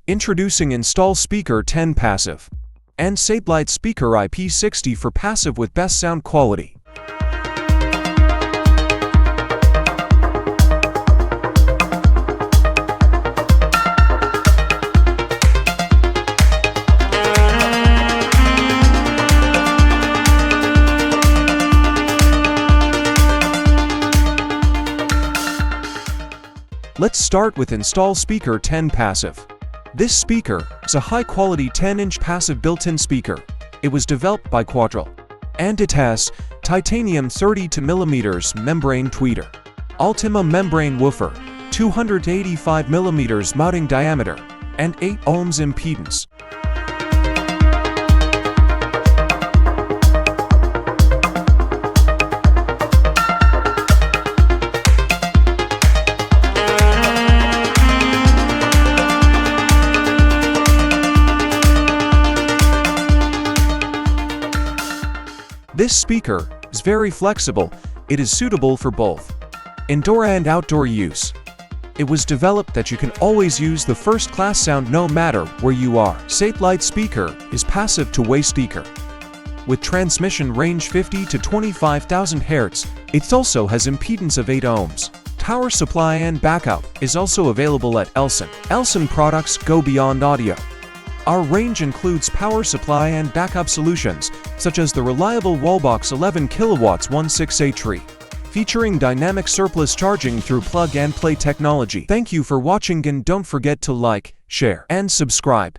Introducing Install Speaker 10 Passive and Satellite Speaker IP64 Passive with best sound quality. Let's start with Install Speaker 10 Passive. This speaker is a high-quality 10-inch passive built-in speaker. It was developed by Quadral, and it has titanium 32mm membrane tweeter, Ultima membrane woofer, 285mm mounting diameter, and 8 ohms impedance. This speaker is very flexible. It is suitable for both indoor and outdoor use. It was developed that you can always use the first-class sound no matter where you are. Satellite Speaker is passive two-way speaker with transmission range 50 to 25,000 Hz. It also has impedance of 8 ohms. Power supply and backup is also available at ELCEN. ELCEN products go beyond audio. Our range includes power supply and backup solutions, such as the reliable Wallbox 11 kW 16A tree, featuring dynamic surplus charging through plug-and-play technology. Thank you for watching, and don't forget to like, share, and subscribe.